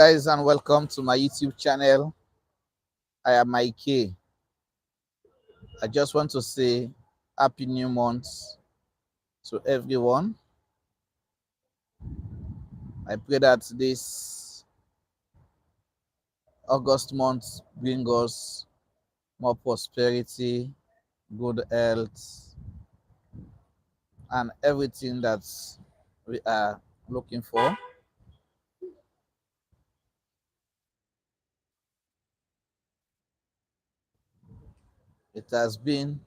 Guys, and welcome to my YouTube channel. I am Mike. I just want to say happy new month to everyone. I pray that this August month bring us more prosperity, good health, and everything that we are looking for. It has been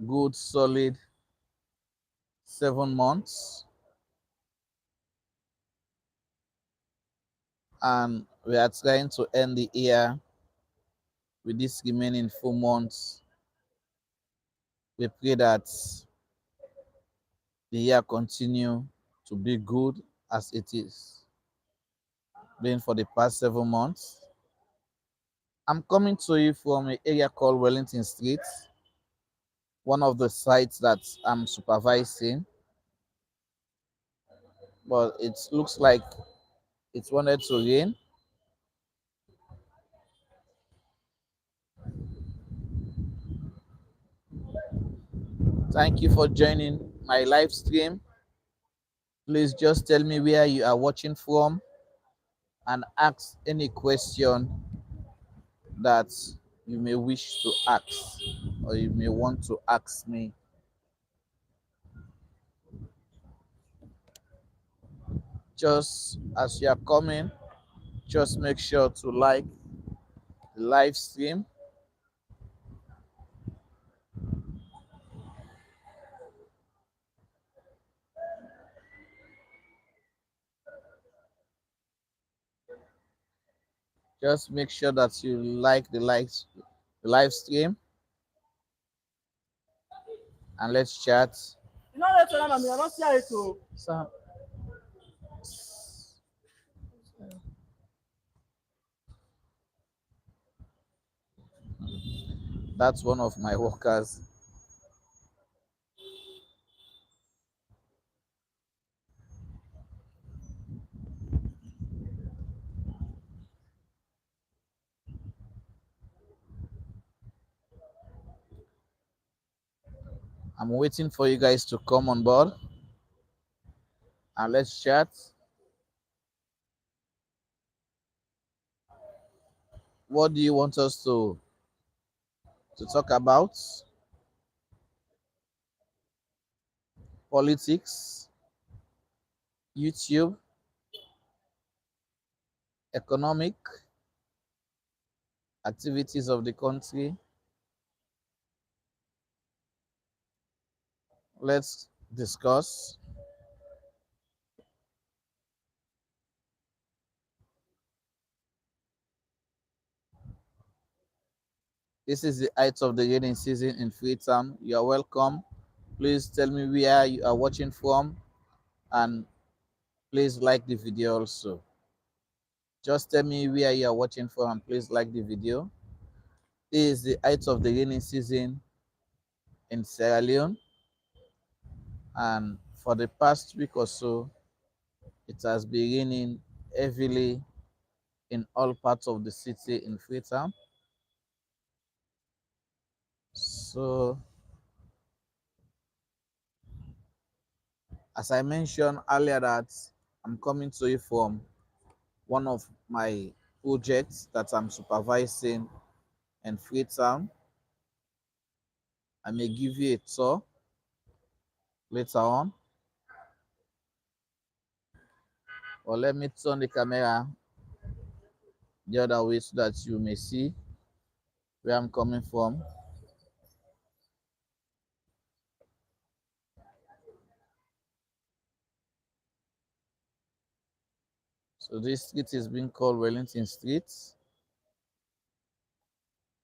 good, solid 7 months, and we are trying to end the year with this remaining 4 months. We pray that the year continue to be good as it is been for the past 7 months. I'm coming to you from an area called Wellington Street, one of the sites that I'm supervising, but it looks like it wanted to rain. Thank you for joining my live stream. Please just tell me where you are watching from and ask any question that you may wish to ask or you may want to ask me. Just as you are coming, just make sure to like the live stream. Just make sure that you like the live stream, and let's chat. So, that's one of my workers. I'm waiting for you guys to come on board and let's chat. What do you want us to talk about? Politics, YouTube, economic activities of the country. Let's discuss. This is the height of the rainy season in Freetown. You are welcome. Please tell me where you are watching from, and please like the video also. Just tell me where you are watching from and please like the video. This is the height of the rainy season in Sierra Leone, and for the past week or so, it has been raining heavily in all parts of the city in Freetown. So, as I mentioned earlier, that I'm coming to you from one of my projects that I'm supervising in Freetown. I may give you a tour later on, or let me turn the camera the other way so that you may see where I'm coming from. So this street is being called Wellington Street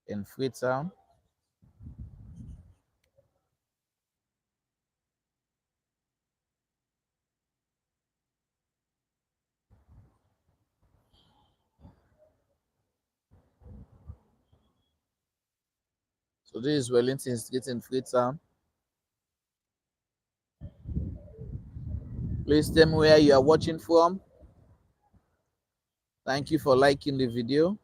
in Freetown. So this is Wellington Street in Freetown. Please tell me where you are watching from Thank you for liking the video.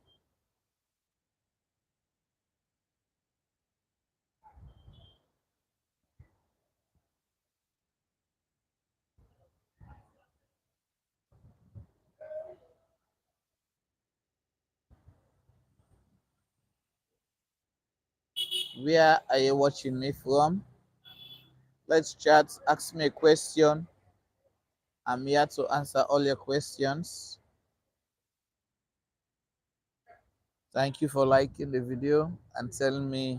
Where are you watching me from? Let's chat. Ask me a question. I'm here to answer all your questions. Thank you for liking the video and telling me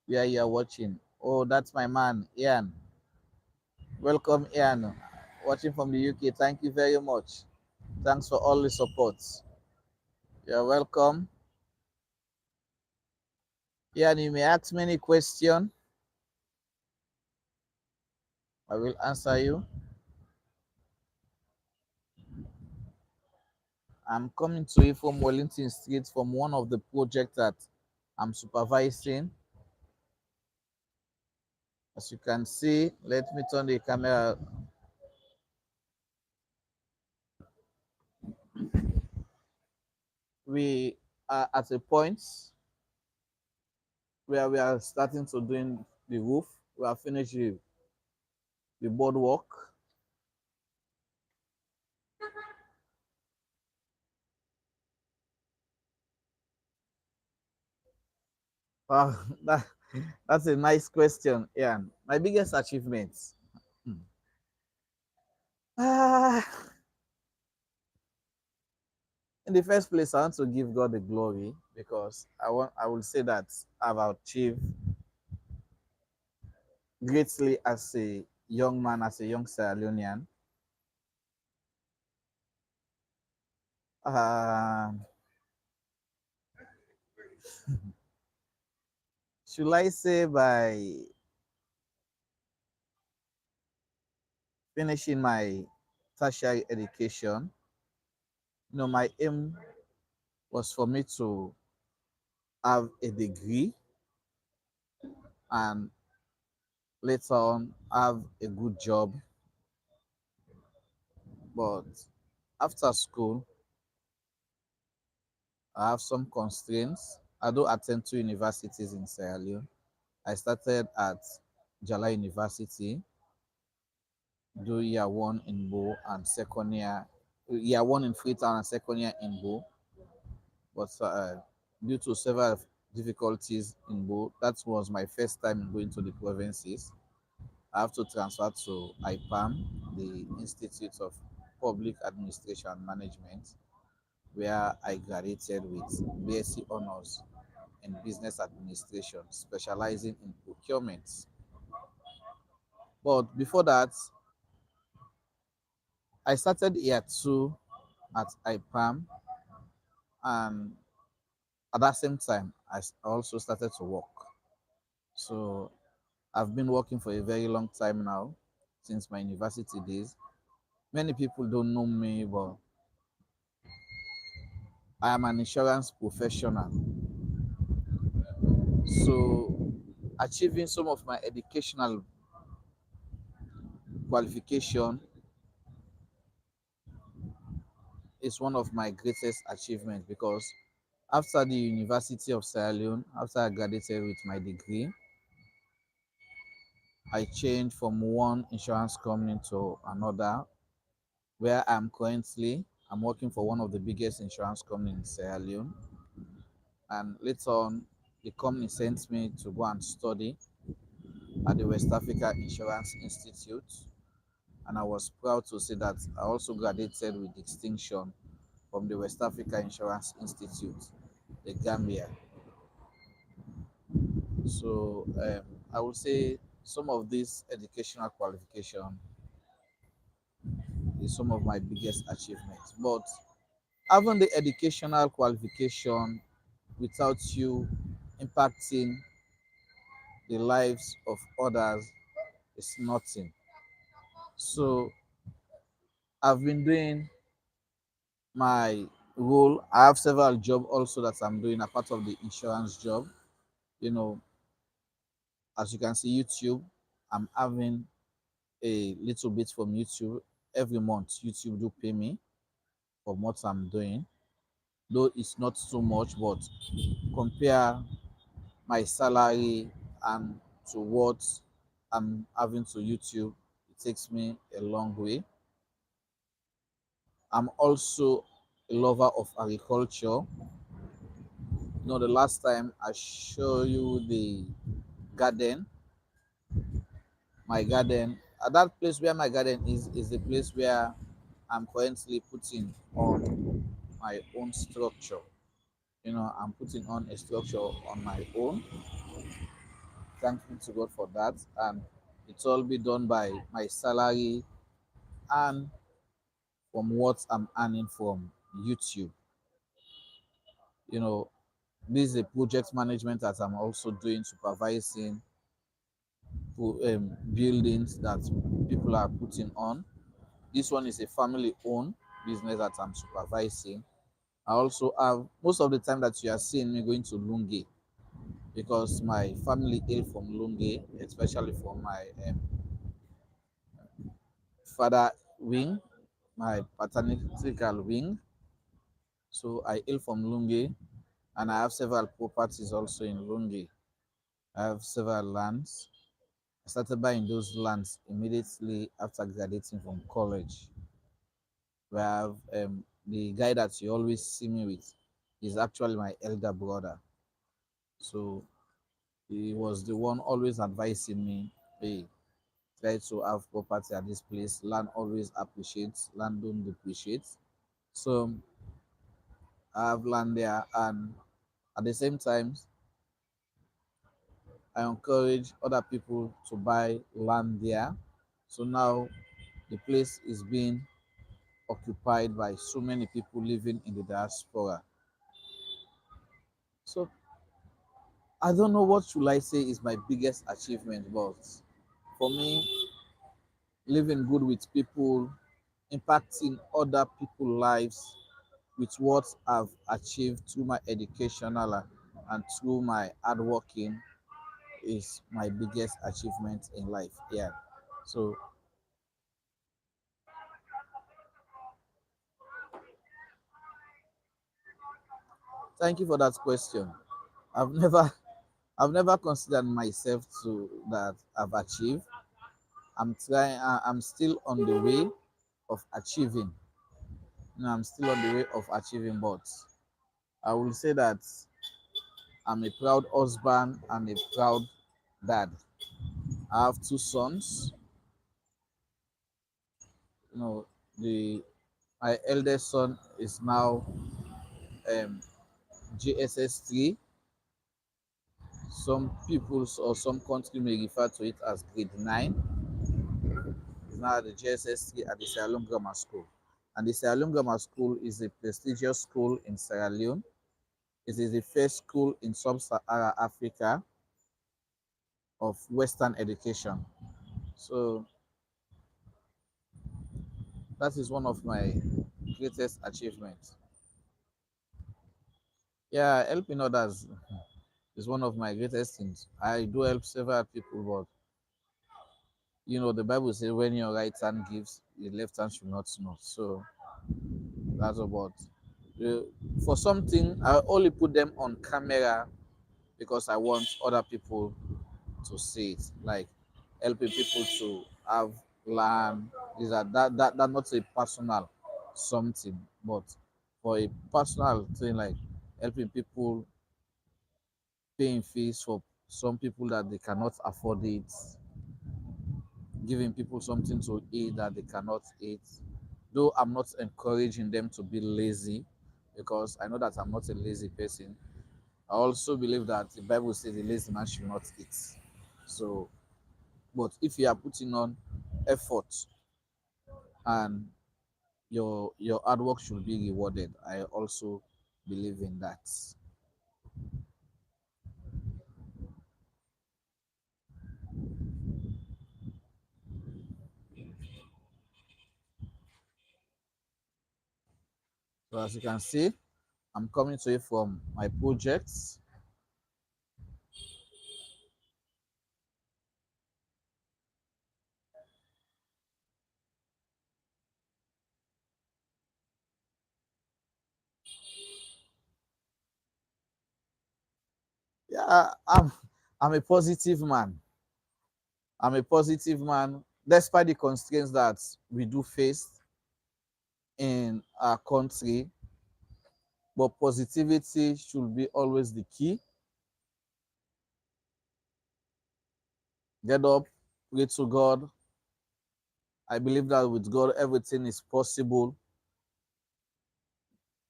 where you are watching. Oh, that's my man, Ian. Welcome, Ian. Watching from the UK. Thank you very much. Thanks for all the support. You're welcome. Ian, you may ask me any question. I will answer you. I'm coming to you from Wellington Street from one of the projects that I'm supervising. As you can see, let me turn the camera. We are at a point where we are starting to doing the roof. We are finished the boardwalk. Wow, that's a nice question, Ian. My biggest achievements. Hmm. Ah, in the first place, I want to give God the glory because I will say that I've achieved greatly as a young man, as a young Sierra Leonean. Uh, should I say by finishing my tertiary education? My aim was for me to have a degree and later on have a good job. But after school, I have some constraints. I do attend two universities in Sierra Leone. I started at Jala University, do year one in Bo and second year one in Freetown and second year in Bo. But due to several difficulties in Bo, that was my first time going to the provinces. I have to transfer to IPAM, the Institute of Public Administration and Management, where I graduated with BSc honors in business administration, specializing in procurement. But before that, I started year two at IPAM, and at that same time, I also started to work. So I've been working for a very long time now, since my university days. Many people don't know me, but I am an insurance professional. So achieving some of my educational qualification is one of my greatest achievements because after the University of Sierra Leone, after I graduated with my degree, I changed from one insurance company to another, where I'm working for one of the biggest insurance companies in Sierra Leone. And later on, the company sent me to go and study at the West Africa Insurance Institute. And I was proud to say that I also graduated with distinction from the West Africa Insurance Institute, the Gambia. So I would say some of this educational qualification is some of my biggest achievements. But having the educational qualification without you impacting the lives of others is nothing. So I've been doing my role. I have several jobs also that I'm doing apart of the insurance job. You know, as you can see, YouTube, I'm having a little bit from YouTube every month. YouTube do pay me. from what I'm doing, though it's not so much, but compare my salary and to what I'm having to YouTube, it takes me a long way. I'm also a lover of agriculture. You know, the last time I show you the garden, my garden, at that place where my garden is the place where I'm currently putting on my own structure. You know, I'm putting on a structure on my own. Thankful to God for that. And it's all be done by my salary and from what I'm earning from YouTube. You know, this is a project management that I'm also doing, supervising buildings that people are putting on. This one is a family owned business that I'm supervising. I also have most of the time that you are seeing me going to Lungi because my family hail from Lungi, especially from my father wing, my paternical wing. So I hail from Lungi and I have several properties also in Lungi. I have several lands. I started buying those lands immediately after graduating from college. We have the guy that you always see me with is actually my elder brother. So he was the one always advising me, hey, try to have property at this place. Land always appreciates, land don't depreciate. So I have land there, and at the same time, I encourage other people to buy land there. So now the place is being occupied by so many people living in the diaspora. So I don't know what should I say is my biggest achievement, but for me, living good with people, impacting other people's lives with what I've achieved through my educational and through my hard working is my biggest achievement in life. Yeah. So thank you for that question. I've never I've never considered myself to that I've achieved. I'm still on the way of achieving. I'm still on the way of achieving, but I will say that I'm a proud husband and a proud dad. I have two sons. You know, the my eldest son is now GSS 3. Some people or some country may refer to it as grade 9. He's now at the GSS 3 at the Sierra Leone Grammar School. And the Sierra Leone Grammar School is a prestigious school in Sierra Leone. It is the first school in sub-Saharan Africa of Western education. So that is one of my greatest achievements. Yeah, helping others is one of my greatest things. I do help several people, but you know the Bible says when your right hand gives, your left hand should not know. So that's about. Uh, for something, I only put them on camera because I want other people to see it, like helping people to have land. These are that not a personal something, but for a personal thing like helping people, paying fees for some people that they cannot afford it, giving people something to eat that they cannot eat. Though I'm not encouraging them to be lazy, because I know that I'm not a lazy person. I also believe that the Bible says the lazy man should not eat. So, but if you are putting on effort and your hard work should be rewarded, I also believe in that. So as you can see, I'm coming to you from my projects. Yeah, I'm a positive man. I'm a positive man, despite the constraints that we do face in our country. But positivity should be always the key. Get up, pray to God. I believe that with God, everything is possible.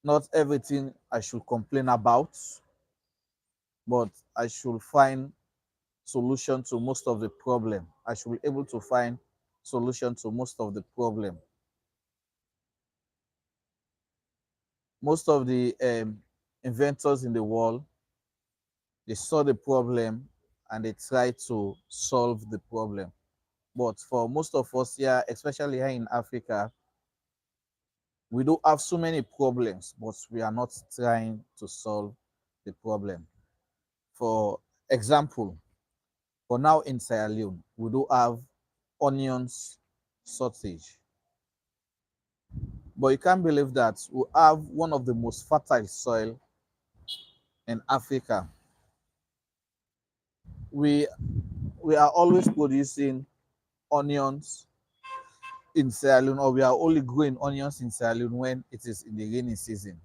Not everything I should complain about, but I should find solution to most of the problem. I should be able to find solution to most of the problem. Most of the inventors in the world, they saw the problem and they tried to solve the problem. But for most of us here, especially here in Africa, we do have so many problems, but we are not trying to solve the problem. For example, for now in Sierra Leone, we do have onions shortage. But you can't believe that we have one of the most fertile soil in Africa. We we are always producing onions in Sierra Leone, or we are only growing onions in Sierra Leone when it is in the rainy season.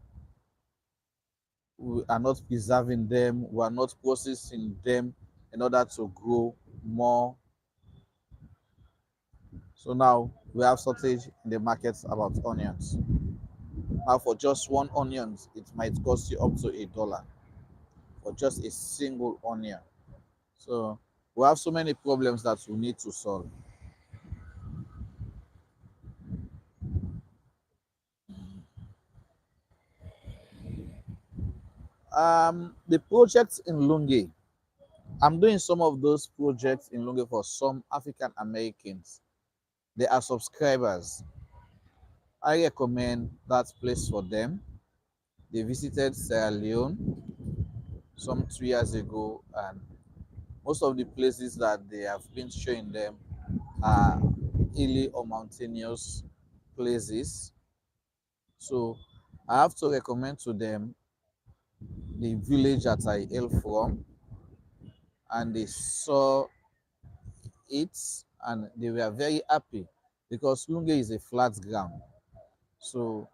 We are not preserving them, we are not processing them in order to grow more. So now we have shortage in the markets about onions. Now for just one onion, it might cost you up to $1 for just a single onion. So we have so many problems that we need to solve. The projects in Lungi, I'm doing some of those projects in Lungi for some African Americans. They are subscribers. I recommend that place for them. They visited Sierra Leone some 2 years ago, and most of the places that they have been showing them are hilly or mountainous places. So I have to recommend to them the village that I hail from, and they saw it and they were very happy because Lunge is a flat ground. So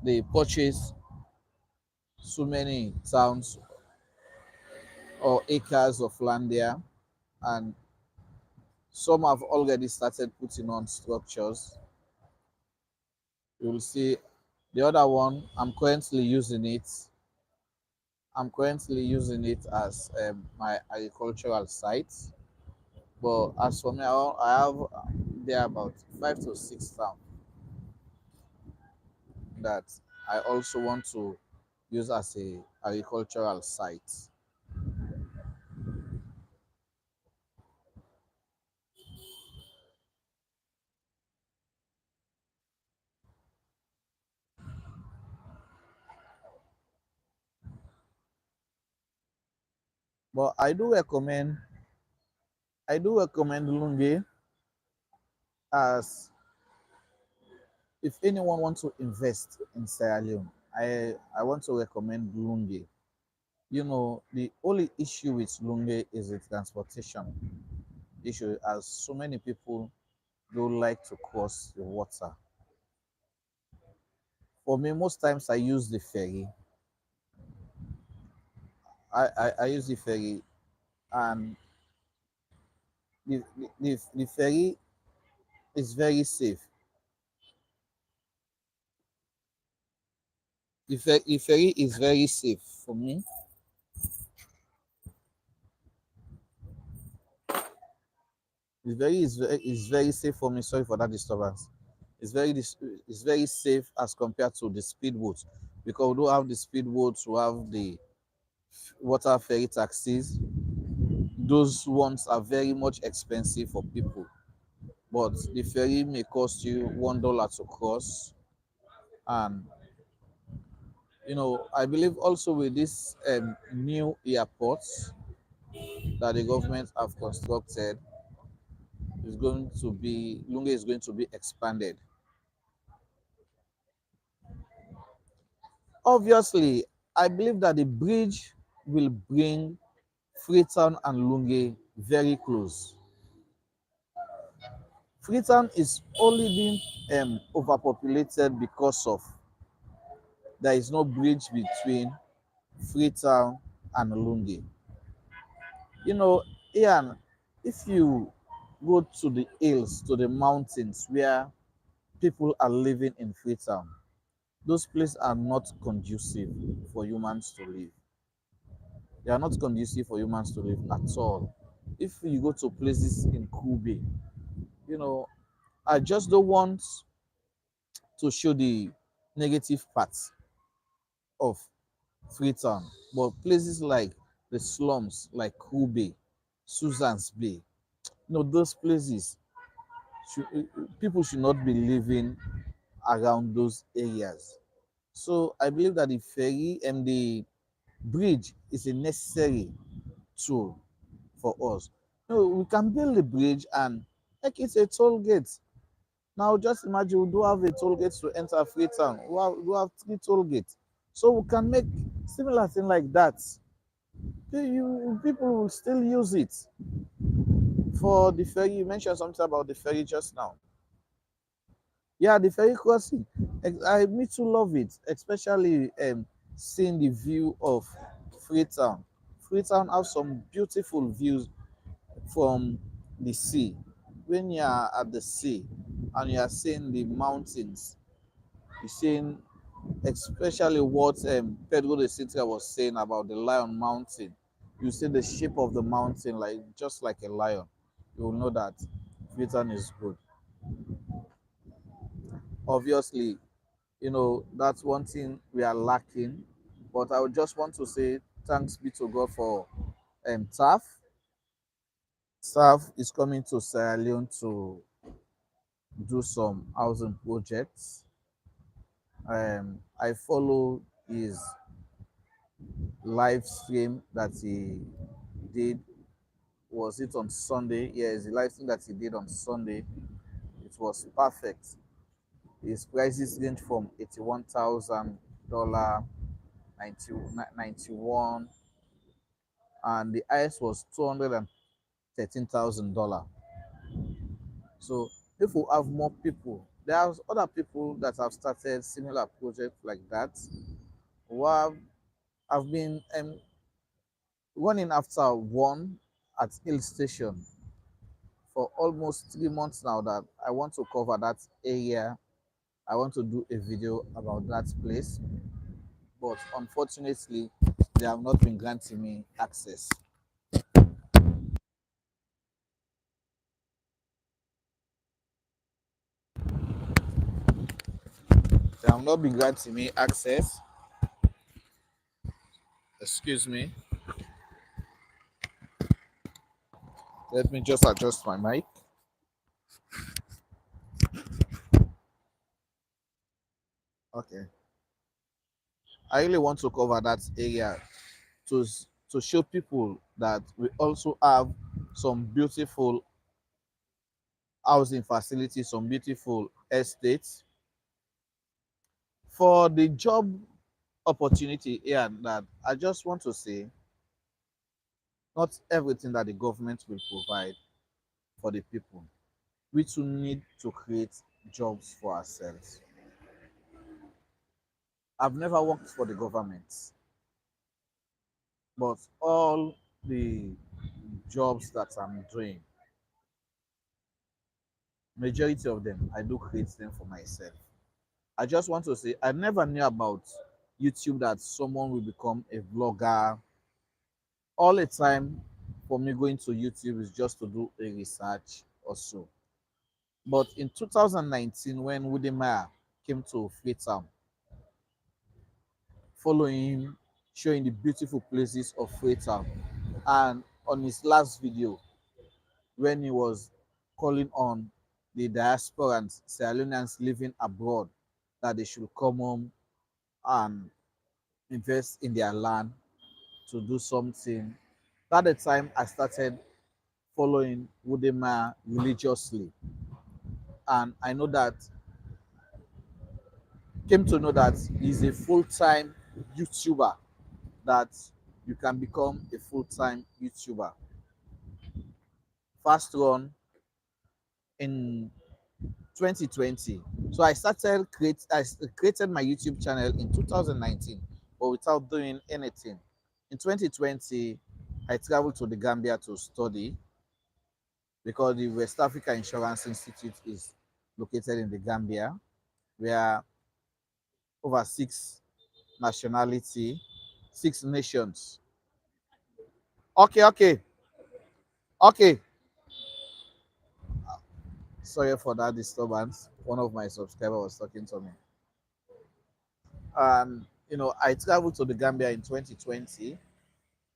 they purchased so many towns or acres of land there, and some have already started putting on structures. You will see the other one, I'm currently using it as my agricultural site. But as for me, I have there about 5 to 6 towns that I also want to use as a agricultural site. But I do recommend Lunge as if anyone wants to invest in Sierra Leone, I want to recommend Lunge. You know, the only issue with Lunge is the transportation issue, as so many people don't like to cross the water. For me, most times I use the ferry. I use the ferry, and the ferry is very safe. The ferry is very safe for me. The ferry is very safe for me. Sorry for that disturbance. It's very safe as compared to the speedboat, because we don't have the speedboats, we have the water ferry taxis. Those ones are very much expensive for people, but the ferry may cost you $1 to cross. And I believe also with this new airports that the government have constructed, is going to be Lunge is going to be expanded. Obviously, I believe that the bridge will bring Freetown and Lunge very close. Freetown is only being overpopulated because of there is no bridge between Freetown and Lunge. You know, Ian, if you go to the hills, to the mountains where people are living in Freetown, those places are not conducive for humans to live. They are not conducive for humans to live at all. If you go to places in Kube, you know, I just don't want to show the negative parts of Freetown, but places like the slums, like Kube, Susan's Bay, those places, people should not be living around those areas. So I believe that the ferry and the bridge is a necessary tool for us. We can build a bridge and make it a toll gate. Now just imagine we do have a toll gate to enter Freetown. We have three toll gates. So we can make similar thing like that. People will still use it. For the ferry, you mentioned something about the ferry just now. Yeah, the ferry crossing. Me too love it, especially seeing the view of Freetown. Freetown have some beautiful views from the sea. When you are at the sea and you are seeing the mountains, you're seeing especially what Pedro de Sintra was saying about the Lion Mountain. You see the shape of the mountain like just like a lion. You will know that Freetown is good. Obviously, that's one thing we are lacking. But I would just want to say thanks be to God for TAF. TAF is coming to Sierra Leone to do some housing projects. I follow his live stream that he did. Was it on Sunday? Yes, the live stream that he did on Sunday. It was perfect. His prices range from $81,000, 91, and the highest was $213,000. So if we have more people, there are other people that have started similar projects like that who have been running after one at Hill Station for almost 3 months now that I want to cover that area. I want to do a video about that place, but unfortunately, they have not been granting me access. They have not been granting me access. Excuse me. Let me just adjust my mic. Okay. I really want to cover that area to to show people that we also have some beautiful housing facilities, some beautiful estates. For the job opportunity here, that I just want to say, not everything that the government will provide for the people. We too need to create jobs for ourselves. I've never worked for the government, but all the jobs that I'm doing, majority of them, I do create them for myself. I just want to say, I never knew about YouTube that someone will become a vlogger. All the time for me going to YouTube is just to do a research or so. But in 2019, when Wudemaya came to Freetown, following him, showing the beautiful places of Freetown, and on his last video, when he was calling on the diaspora and Sierra Leoneans living abroad that they should come home and invest in their land to do something. At the time, I started following Wudemaya religiously, and I know that came to know that he's a full-time YouTuber that you can become a full-time YouTuber. Fast run in 2020. So I created my YouTube channel in 2019, but without doing anything. In 2020, I traveled to the Gambia to study because the West Africa Insurance Institute is located in the Gambia, where over six nations. Okay, okay, okay. Sorry for that disturbance. One of my subscribers was talking to me. I traveled to the Gambia in 2020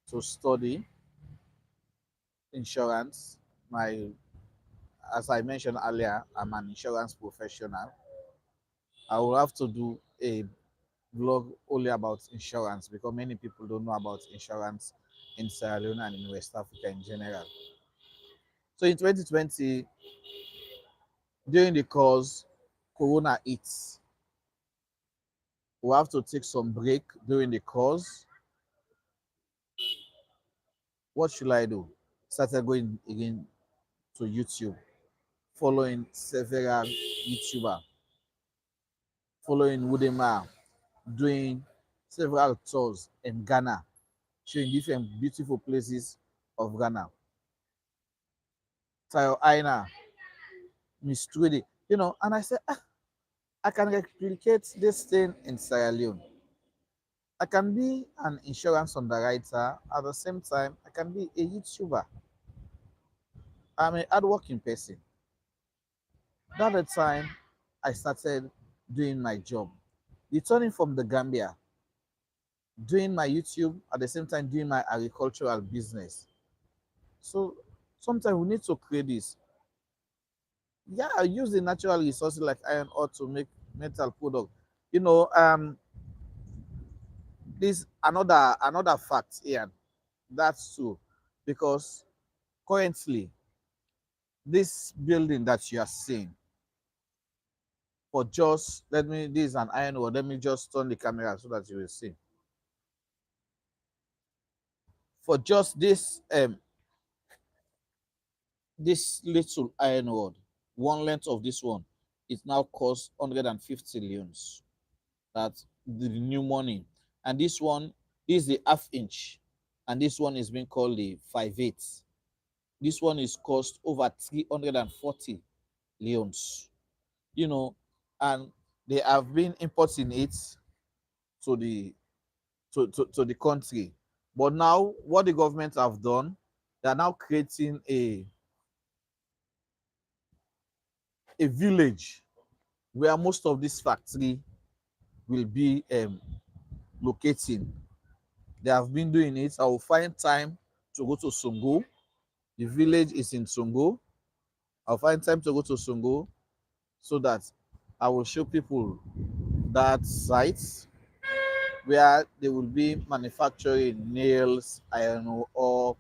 to study insurance. My, as I mentioned earlier, I'm an insurance professional. I will have to do a vlog only about insurance because many people don't know about insurance in Sierra Leone and in West Africa in general. So in 2020, during the course, Corona hits. We have to take some break during the course. What should I do? Started going again to YouTube, following several YouTuber, following Wudema, doing several tours in Ghana, showing different beautiful places of Ghana. Tayo Aina, Miss Trudy, and I said, I can replicate this thing in Sierra Leone. I can be an insurance underwriter. At the same time, I can be a YouTuber. I'm a hardworking person. That the time I started doing my job. Returning from the Gambia, doing my YouTube, at the same time doing my agricultural business. So sometimes we need to create this. Yeah, I use the natural resources like iron ore to make metal product. You know, this another fact here. That's true. Because currently, this building that you are seeing, for just this is an iron ore. Let me just turn the camera so that you will see. For just this little iron rod, one length of this one, it now costs 150 leons. That's the new money. And this is the half inch, and this one is being called the 5/8. This one is cost over 340 leons. You know, and they have been importing it to the country. But now what the government have done, they are now creating a village where most of this factory will be locating. They have been doing it. I will find time to go to Songo. The village is in Songo. I'll find time to go to Songo so that I will show people that site where they will be manufacturing nails, iron ore,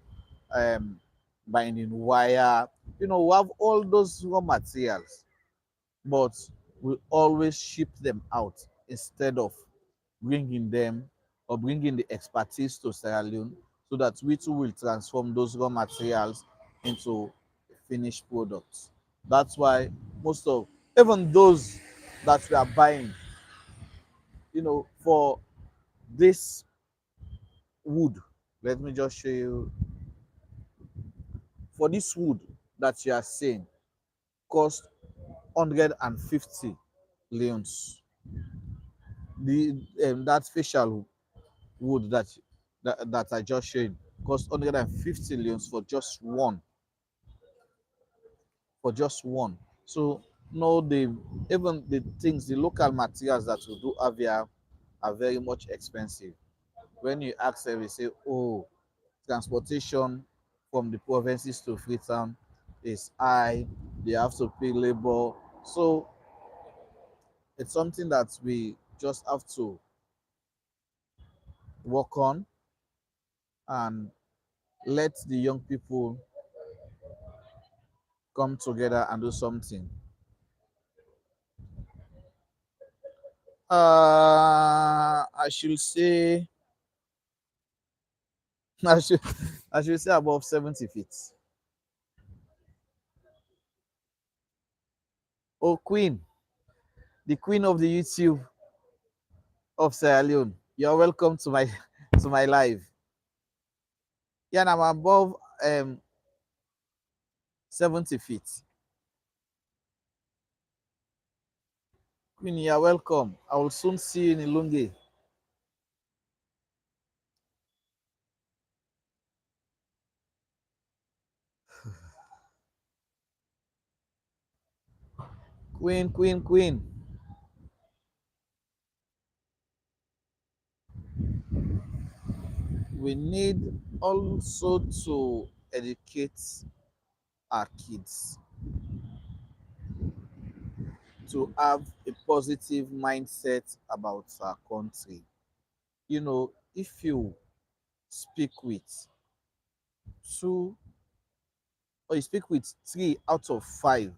um, binding wire. We have all those raw materials, but we always ship them out instead of bringing them or bringing the expertise to Sierra Leone so that we too will transform those raw materials into finished products. That's why most of, even those that we are buying, for this wood, let me just show you. For this wood that you are seeing, cost 150 leons. That facial wood that I just showed cost 150 leons for just one. So no, even the things, the local materials that we do have here are very much expensive. When you ask them, they say, oh, transportation from the provinces to Freetown is high. They have to pay labor. So it's something that we just have to work on and let the young people come together and do something. I should say I should I should say above 70 feet. Oh, Queen, the queen of the YouTube of Sierra Leone. You're welcome to my to my live. Yeah, and I'm above 70 feet. Queen, you're welcome. I will soon see you in Ilunge. Queen, queen, queen. We need also to educate our kids to have a positive mindset about our country. You know, if you speak with two or you speak with 3 out of 5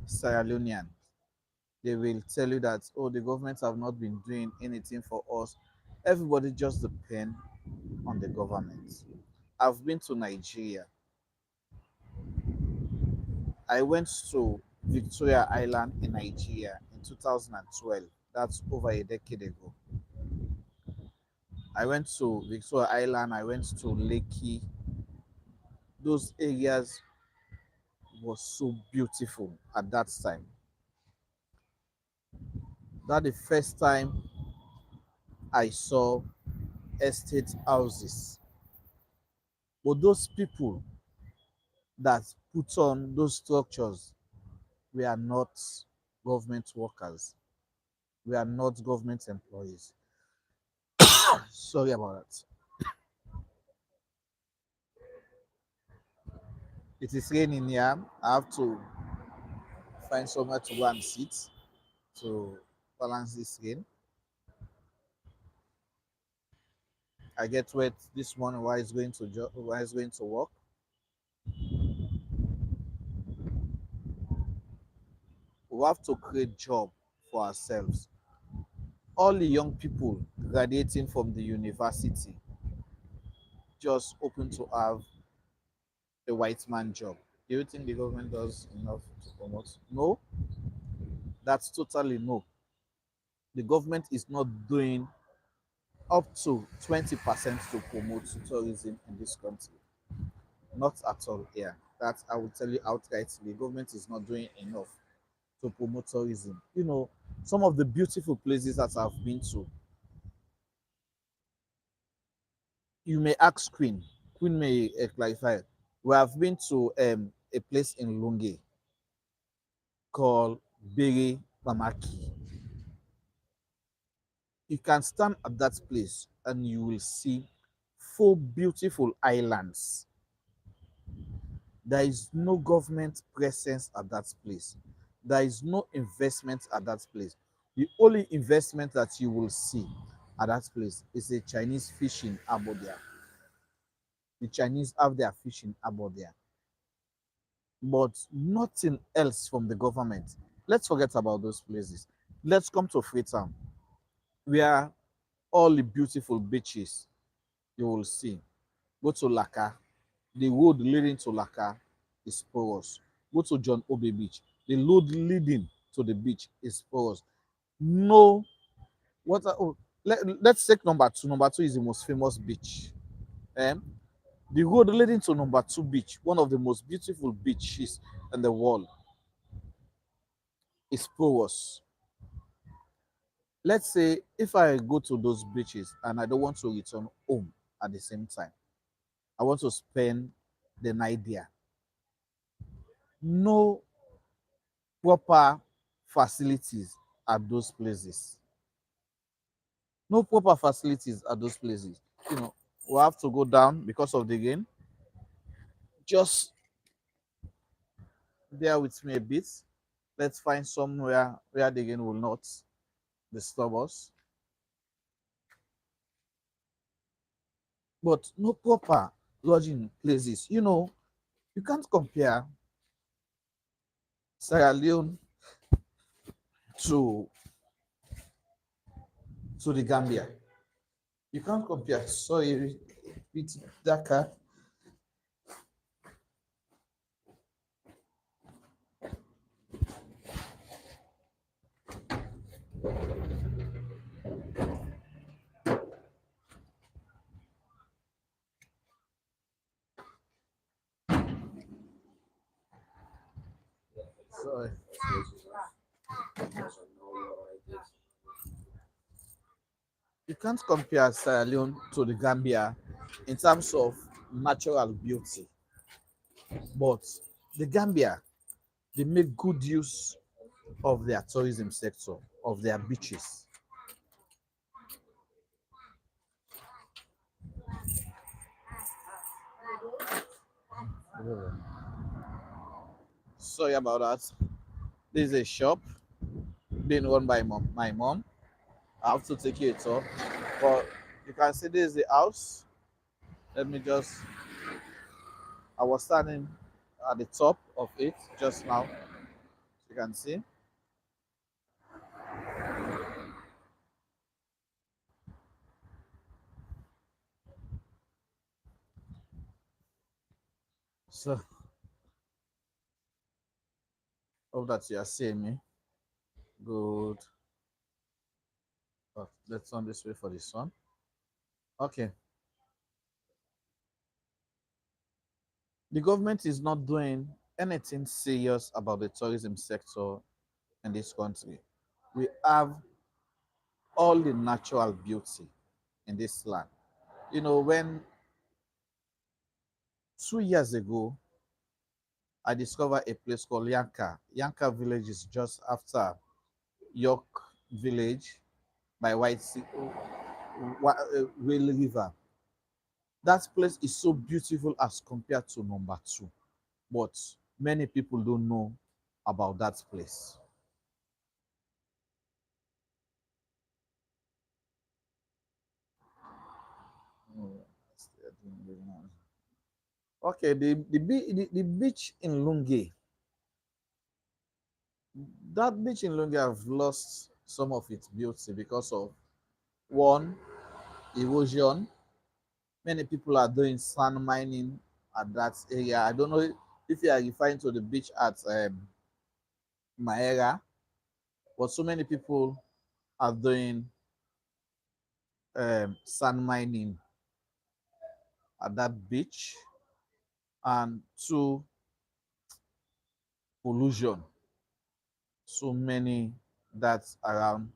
Sierra Leoneans, they will tell you that, oh, the government have not been doing anything for us. Everybody just depend on the government. I've been to Nigeria. I went to Victoria Island in Nigeria in 2012. That's over a decade ago. I went to Victoria Island. I went to Lekki. Those areas were so beautiful at that time. That the first time I saw estate houses. But those people that put on those structures, we are not government workers. We are not government employees. Sorry about that. It is raining here. I have to find somewhere to go and sit to balance this rain. I get wet this morning while it's going to while it's going to work. We have to create job for ourselves. All the young people graduating from the university just open to have a white man job. Do you think the government does enough to promote? No, that's totally no. The government is not doing up to 20% to promote tourism in this country. Not at all here. That I will tell you outright, the government is not doing enough to promote tourism. You know, some of the beautiful places that I've been to, you may ask Queen. Queen may clarify. We have been to a place in Lunge called Bere Pamaki. You can stand at that place and you will see 4 beautiful islands. There is no government presence at that place. There is no investment at that place. The only investment that you will see at that place is a Chinese fishing harbor there. The Chinese have their fishing harbor there, but nothing else from the government. Let's forget about those places. Let's come to Freetown, where all the beautiful beaches you will see. Go to Laka. The road leading to Laka is porous. Go to John Obe Beach. The road leading to the beach is porous. No water. Oh, let's take number 2. Number 2 is the most famous beach. Um, the road leading to number 2 beach, one of the most beautiful beaches in the world, is porous. Let's say if I go to those beaches and I don't want to return home at the same time, I want to spend the night there. No proper facilities at those places. No proper facilities at those places. You know, we have to go down because of the rain. Just bear with me a bit. Let's find somewhere where the rain will not disturb us. But no proper lodging places. You know, you can't compare Sierra Leone to the Gambia. You can't compare. Sorry, bit darker. Sorry. You can't compare Sierra Leone to the Gambia in terms of natural beauty, but the Gambia, they make good use of their tourism sector, of their beaches. Sorry about that. This is a shop being run by my mom. I have to take you a tour, but you can see this is the house. Let me just. I was standing at the top of it just now. You can see. So hope that you are seeing me. Good. Oh, let's turn this way for the sun. Okay. The government is not doing anything serious about the tourism sector in this country. We have all the natural beauty in this land. You know, when 2 years ago, I discovered a place called Yanka. Yanka village is just after York village by White Sea, Whale River. That place is so beautiful as compared to number two, but many people don't know about that place. Oh, okay, the beach in Lungi, that beach in Lungi have lost some of its beauty because of one, erosion. Many people are doing sand mining at that area. I don't know if you are referring to the beach at Maera, but so many people are doing sand mining at that beach. And two, pollution. So many that's around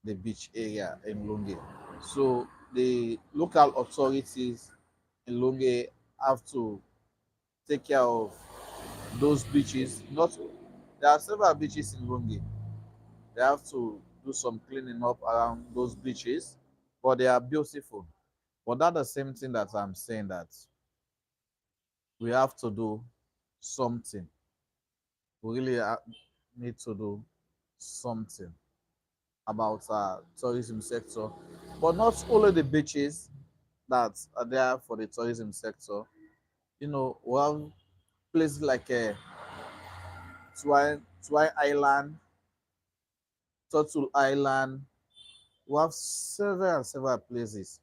the beach area in Lungi. So the local authorities in Lungi have to take care of those beaches. Not there are several beaches in Lungi. They have to do some cleaning up around those beaches, but they are beautiful. But that's the same thing that I'm saying that we have to do something. We really need to do something about our tourism sector, but not only the beaches that are there for the tourism sector. You know, we have places like Twine Island, Turtle Island. We have several places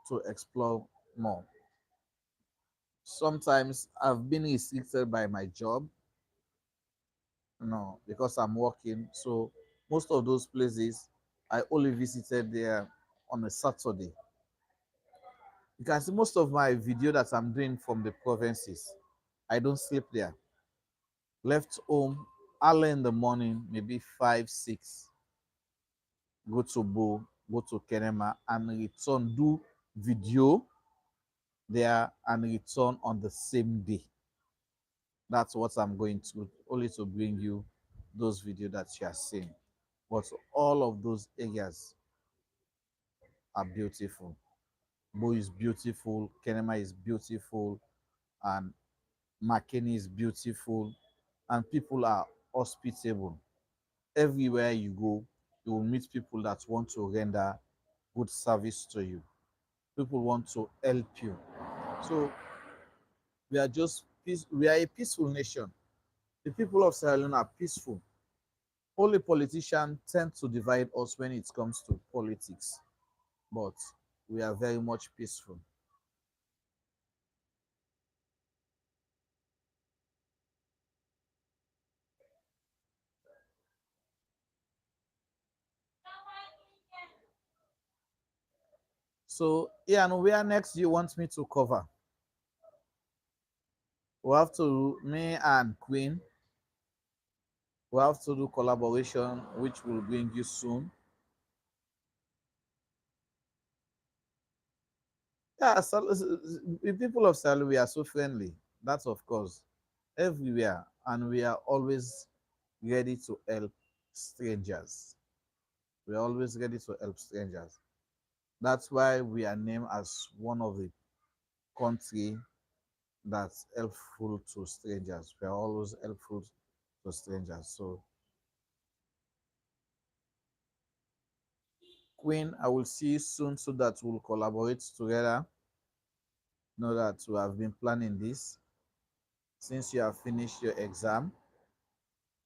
to explore more. Sometimes I've been restricted by my job, because I'm working. So most of those places I only visited there on a Saturday. You can see most of my video that I'm doing from the provinces. I don't sleep there. Left home early in the morning, maybe 5, 6, go to Bo, go to Kenema, and return, do video there and return on the same day. That's what I'm going to, only to bring you those videos that you are seeing. But all of those areas are beautiful. Bo is beautiful, Kenema is beautiful, and Makeni is beautiful, and people are hospitable. Everywhere you go, you will meet people that want to render good service to you. People want to help you. So we are just peace. We are a peaceful nation. The people of Sierra Leone are peaceful. Only politicians tend to divide us when it comes to politics, but we are very much peaceful. So, yeah, and where next do you want me to cover? We have to, me and Queen, we have to do collaboration, which will bring you soon. Yeah, so, the people of Sally, we are so friendly. That's of course everywhere, and we are always ready to help strangers. We are always ready to help strangers. That's why we are named as one of the country that's helpful to strangers. We are always helpful to strangers. So, Queen, I will see you soon so that we'll collaborate together. Know that we have been planning this since you have finished your exam.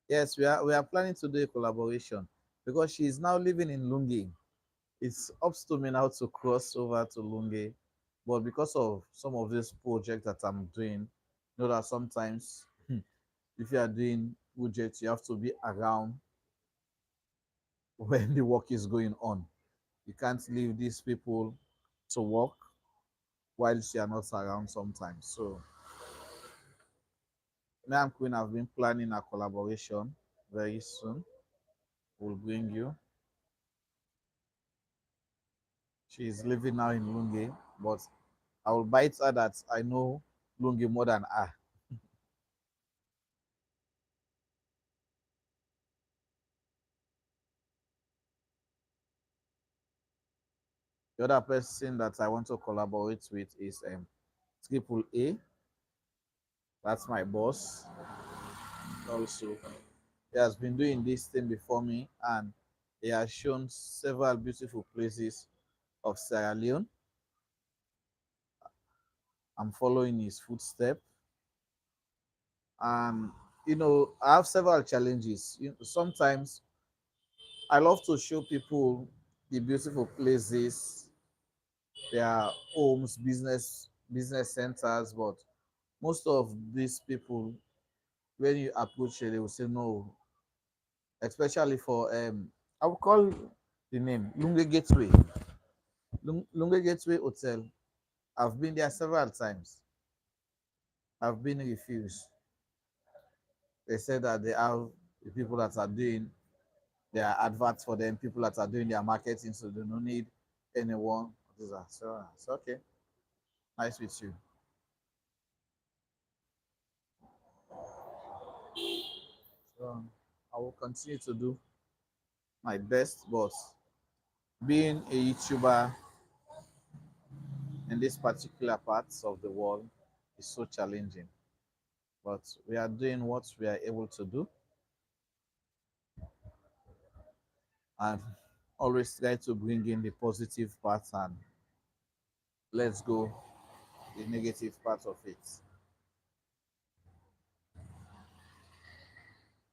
Yes, we are planning to do a collaboration because she is now living in Lungi. It's up to me now to cross over to Lungi, but because of some of this project that I'm doing, you know that sometimes if you are doing projects, you have to be around when the work is going on. You can't leave these people to work whilst you are not around sometimes. So me and Queen have been planning a collaboration very soon. We'll bring you. She's living now in Lungi, but I will bite her that I know Lungi more than her. The other person that I want to collaborate with is Triple A. That's my boss. Also, he has been doing this thing before me, and he has shown several beautiful places of Sierra Leone. I'm following his footsteps, and I have several challenges. Sometimes I love to show people the beautiful places, their homes, business centers, but most of these people, when you approach it, they will say no, especially for I will call the name Lunge Gateway. Lunge Gateway Hotel. I've been there several times. I've been refused. They said that they have the people that are doing their adverts for them, people that are doing their marketing, so they don't need anyone. So it's okay. Nice with you. So I will continue to do my best, but being a YouTuber in these particular parts of the world is so challenging. But we are doing what we are able to do and always try to bring in the positive part and let's go the negative part of it.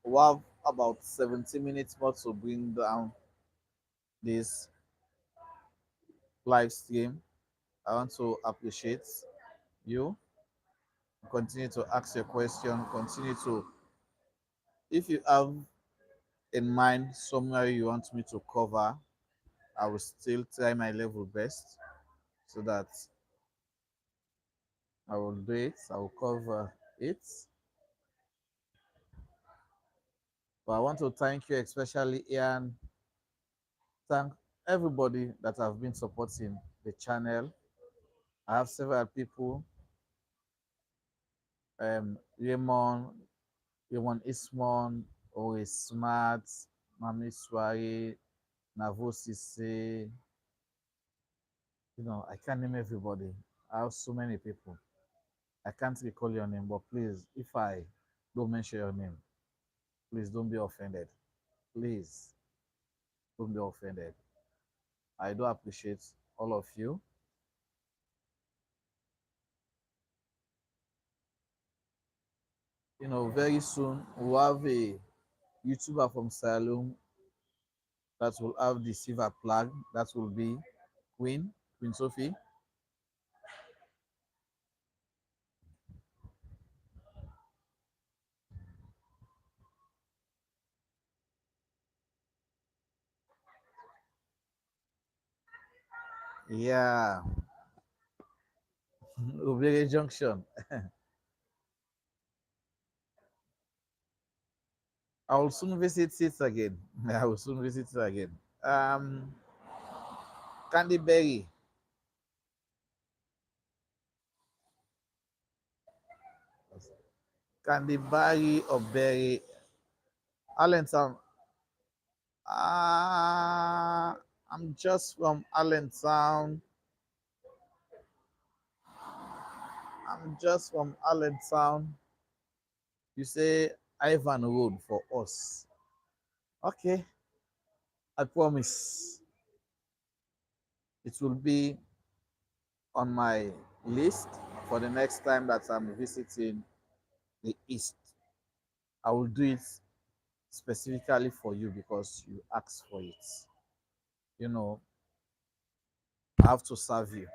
We have about 70 minutes more to bring down this live stream. I want to appreciate you. Continue to ask your question. Continue to, if you have in mind somewhere you want me to cover, I will still try my level best so that I will do it. I will cover it. But I want to thank you, especially Ian. Thank everybody that have been supporting the channel. I have several people, Raymond, Ismon, Always Smart, Mami Swari, Navosise. I can't name everybody. I have so many people. I can't recall your name, but please, if I don't mention your name, please don't be offended. Please don't be offended. I do appreciate all of you. Very soon we'll have a YouTuber from Salem that will have the silver plug. That will be Queen Sophie. Yeah, Ubere Junction. I will soon visit it again. I will soon visit it again. Um, Candyberry, Candyberry or Berry, Allentown. Uh, I'm just from Allentown. I'm just from Allentown. You say Ivan Road for us. Okay, I promise it will be on my list for the next time that I'm visiting the East. I will do it specifically for you because you asked for it. You know, I have to serve you.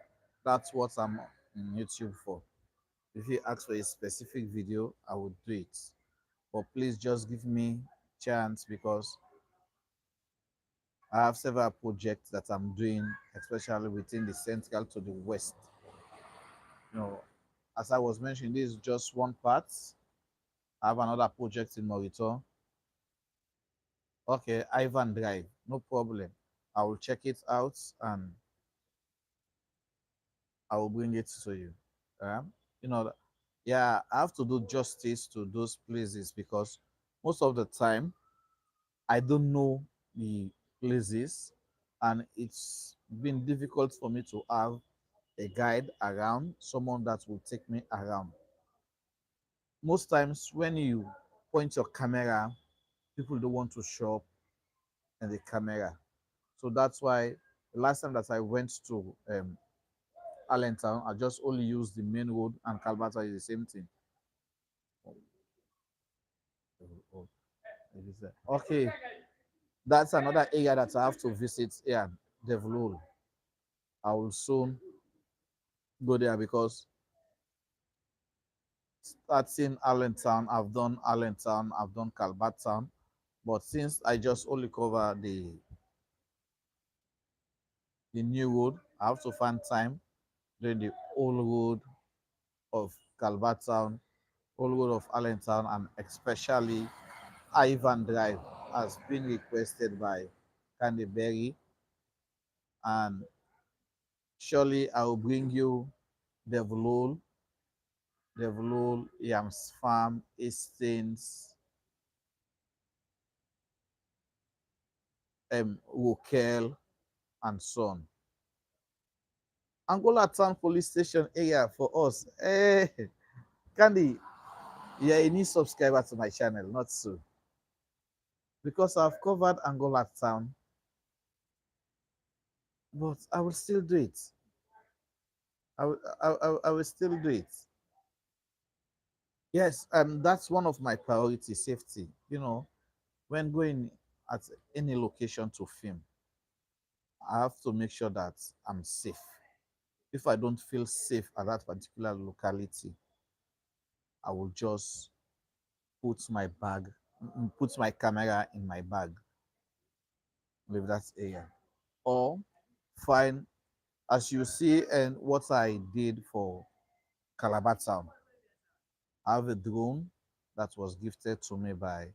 That's what I'm in YouTube for. If you ask for a specific video, I will do it. But please just give me chance because I have several projects that I'm doing, especially within the central to the west. You know, as I was mentioning, this is just one part. I have another project in Monitor. Okay, Ivan Drive, no problem. I will check it out and I will bring it to you. You know, yeah, I have to do justice to those places because most of the time I don't know the places, and it's been difficult for me to have a guide around, someone that will take me around. Most times, when you point your camera, people don't want to show up in the camera. So that's why the last time that I went to Allentown, I just only used the main road, and Calbata is the same thing. Okay, that's another area that I have to visit here, Devlul. I will soon go there because starting Allentown, I've done Calbatown, but since I just only cover the new road, I have to find time during the old road of Calbatown, old road of Allentown, and especially Ivan Drive has been requested by Candyberry, and surely I will bring you Devlul, Yams Farm, Hastings, Wokel, and so on. Angola Town Police Station area for us. Hey, Candy, you're a new subscriber to my channel, not so. Because I've covered Angola Town, but I will still do it. I will still do it. Yes, that's one of my priorities, safety. You know, when going at any location to film, I have to make sure that I'm safe. If I don't feel safe at that particular locality, I will just put my bag, put my camera in my bag, leave that area. Or find, as you see, and what I did for Calabar Town, I have a drone that was gifted to me by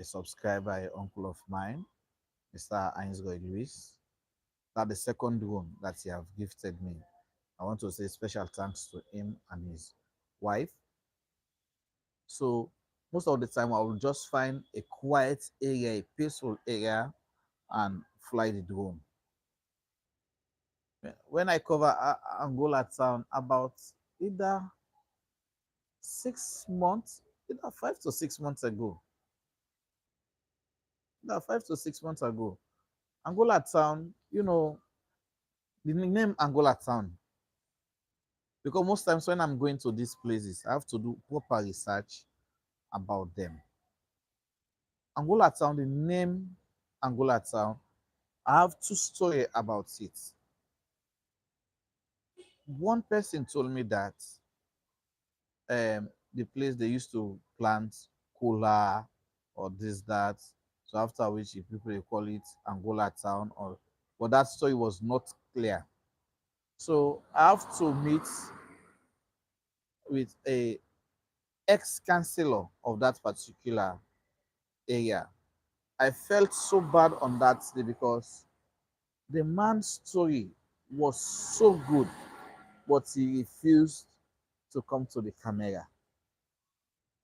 a subscriber, an uncle of mine, Mr. Ainsgoy Lewis. That's the second drone that he have gifted me. I want to say special thanks to him and his wife. So most of the time I will just find a quiet area, a peaceful area, and fly the drone. When I cover Angola Town about either 6 months, either 5 to 6 months ago, either 5 to 6 months ago, Angola Town, you know, the name Angola Town, because most times when I'm going to these places, I have to do proper research about them. Angola Town, the name Angola Town, I have two stories about it. One person told me that the place they used to plant cola or this that. So after which people they call it Angola Town, or but that story was not clear. So I have to meet with a ex-councillor of that particular area. I felt so bad on that day because the man's story was so good, but he refused to come to the camera.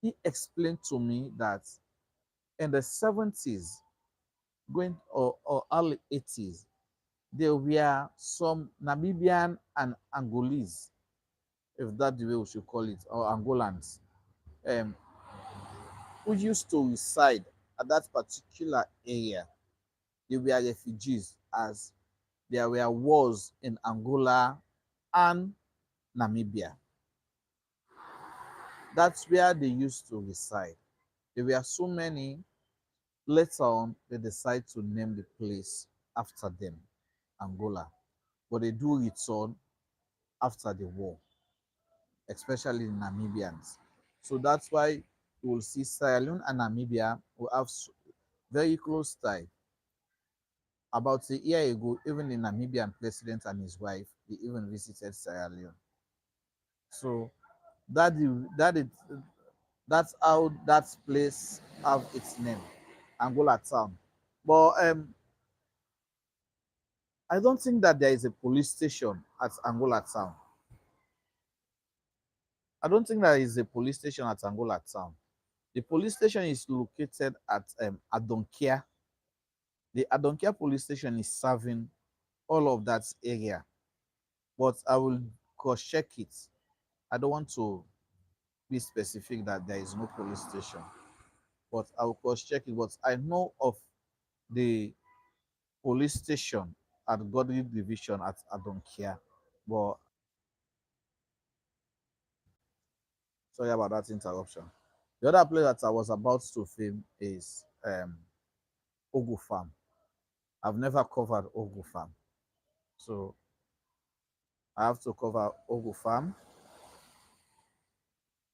He explained to me that in the 70s, going or early 80s, there were some Namibian and Angolese, if that's the way we should call it, or Angolans, um, who used to reside at that particular area. They were refugees as there were wars in Angola and Namibia. That's where they used to reside. There were so many. Later on, they decide to name the place after them, Angola. But they do return after the war, especially the Namibians. So that's why you will see Sierra Leone and Namibia will have very close tie. About a year ago, even the Namibian president and his wife, they even visited Sierra Leone. So that is, that is that's how that place have its name, Angola Town. But I don't think that there is a police station at Angola Town. I don't think there is a police station at Angola Town. The police station is located at Adonkia. The Adonkia police station is serving all of that area, but I will cross check it. I don't want to be specific that there is no police station, but I will cross check it. But I know of the police station at Godly Division at Adonkia. But sorry about that interruption. The other place that I was about to film is Ogu Farm. I've never covered Ogu Farm, so I have to cover Ogu Farm.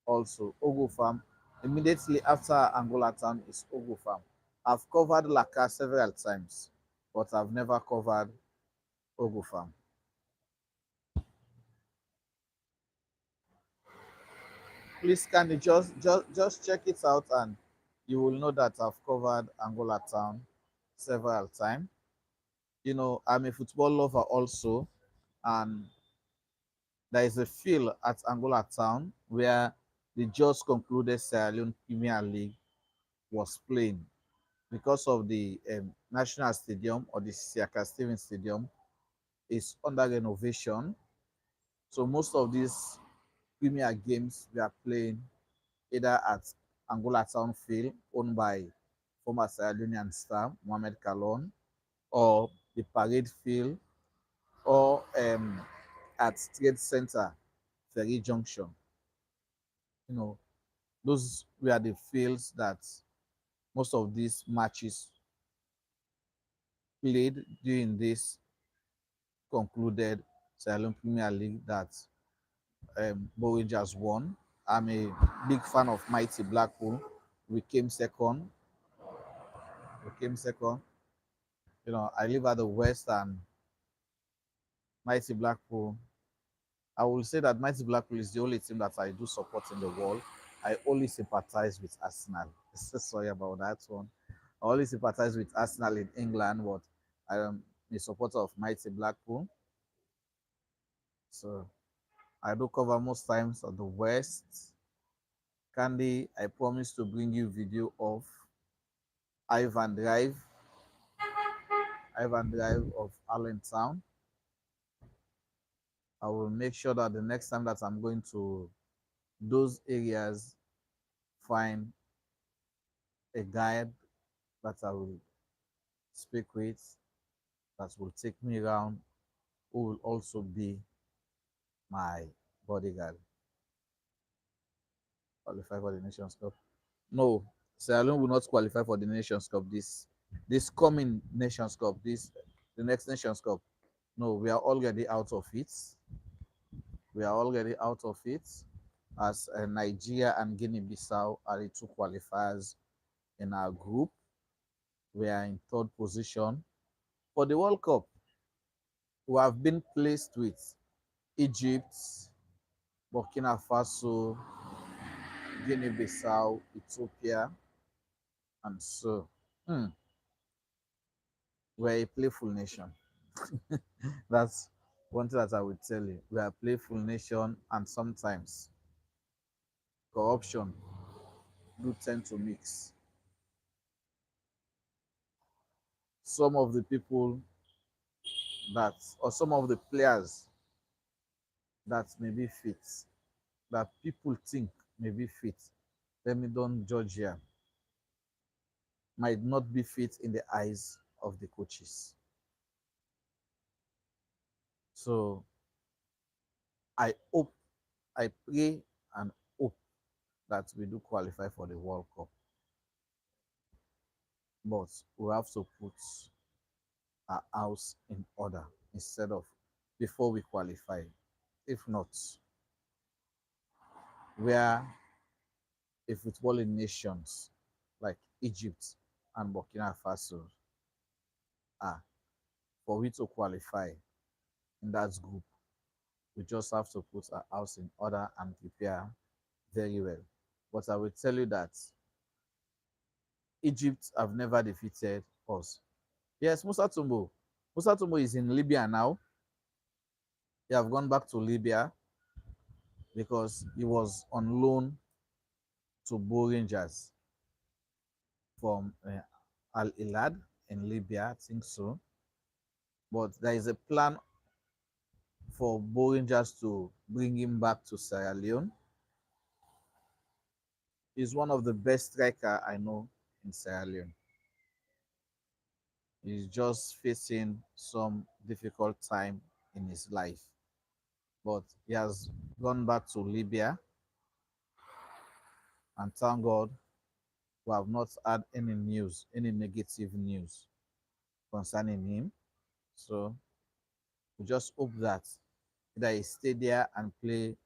Also, Ogu Farm. Immediately after Angola Town is Ogu Farm. I've covered Laka several times, but I've never covered Ogu Farm. Please can you just check it out and you will know that I've covered Angola Town several times. You know, I'm a football lover also, and there is a field at Angola Town where the just concluded Sierra Leone Premier League was playing because of the National Stadium or the Siaka Stevens Stadium is under renovation. So most of these Premier games we are playing either at Angola Town Field, owned by former Sierra Leonean star Mohamed Kalon, or the Parade Field, or at Trade Center, Ferry Junction. You know, those were the fields that most of these matches played during this concluded Sierra Leone Premier League that Bow Rangers won. I'm a big fan of Mighty Blackpool. We came second. We came second. You know, I live at the West and Mighty Blackpool. I will say that Mighty Blackpool is the only team that I do support in the world. I only sympathize with Arsenal. Sorry about that one. I only sympathize with Arsenal in England, but I am a supporter of Mighty Blackpool. So I do cover most times on the West. Candy, I promise to bring you video of Ivan Drive, Ivan Drive of Allentown. I will make sure that the next time that I'm going to those areas, find a guide that I will speak with, that will take me around, who will also be my bodyguard. Qualify for the Nations Cup? No, Sierra Leone will not qualify for the Nations Cup this coming Nations Cup, the next Nations Cup. No, we are already out of it. We are already out of it, as Nigeria and Guinea-Bissau are the two qualifiers in our group. We are in third position. For the World Cup, we have been placed with Egypt, Burkina Faso, Guinea-Bissau, Ethiopia, and so. Hmm, we're a playful nation. That's one thing that I would tell you. We are a playful nation, and sometimes corruption do tend to mix. Some of the people that, or some of the players that may be fit, that people think may be fit, let me don't judge here, might not be fit in the eyes of the coaches. So I hope, I pray and hope that we do qualify for the World Cup. But we have to put our house in order instead of before we qualify. If not, where a footballing nations like Egypt and Burkina Faso are, for we to qualify in that group, we just have to put our house in order and prepare very well. But I will tell you that Egypt have never defeated us. Yes, Musa Tumbo. Musa Tumbo is in Libya now. He have gone back to Libya because he was on loan to Bo Rangers from Al Ilad in Libya, I think so. But there is a plan for Bo Rangers to bring him back to Sierra Leone. He's one of the best striker I know in Sierra Leone. He's just facing some difficult time in his life, but he has gone back to Libya, and thank God we have not had any news, any negative news concerning him. So we just hope that either he stay there and play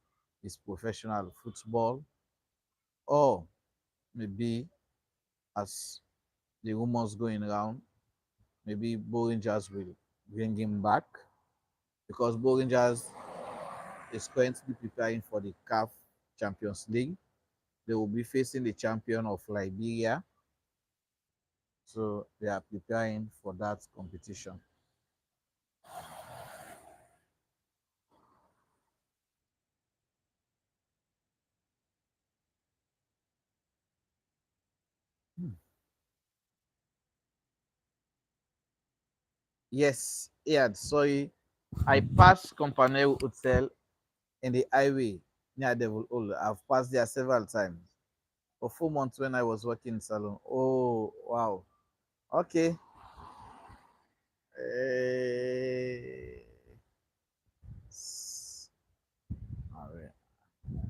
his professional football, or maybe as the rumors going around, maybe Bo Rangers will bring him back because Bo Rangers is currently preparing for the CAF Champions League. They will be facing the champion of Liberia. So they are preparing for that competition. Hmm. Yes, yeah, sorry. I passed Campanelle Hotel in the highway near Devil Hall. I've passed there several times. For 4 months when I was working in salon. Oh, wow. Okay. Eh, all right.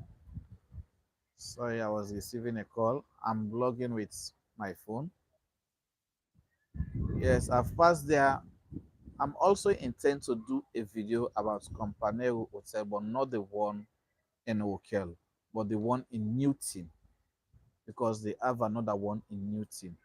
Sorry, I was receiving a call. I'm logging with my phone. Yes, I've passed there. I'm also intend to do a video about Campanero Hotel, but not the one in Okel, but the one in Newton, because they have another one in Newton.